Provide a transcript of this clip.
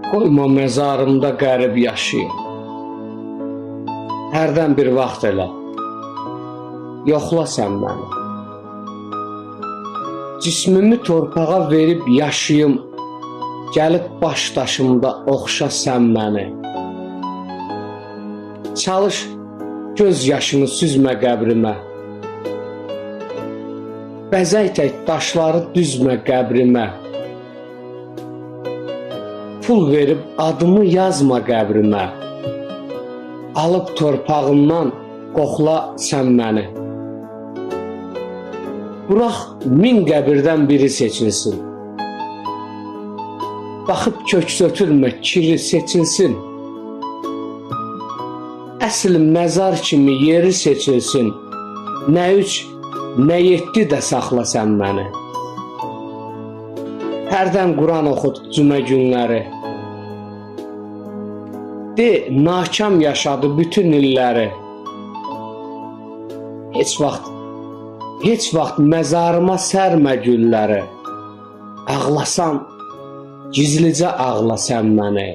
Qoyma məzarımda qərib yaşayım. Hərdən bir vaxt elə, yoxla sən məni. Cismimi torpağa verib yaşayım, gəlib baş daşımda oxşa sən məni. Çalış, göz yaşını süzmə qəbrimə. Bəzək tək daşları düzmə qəbrimə. Pul verib adımı yazma qəbrimə. Alıb torpağımdan qoxla sən məni. Burax min qəbirdən biri seçilsin. Baxıb köks ötürmə kiri seçilsin. Əsl məzar kimi yeri seçilsin. Nə üç, nə yeddi də saxla sən məni. Hərdən Quran oxut cümə günləri. De, nakam yaşadı bütün illəri. Heç vaxt məzarıma sərmə gülləri. Ağlasan, gizlicə ağla sən məni.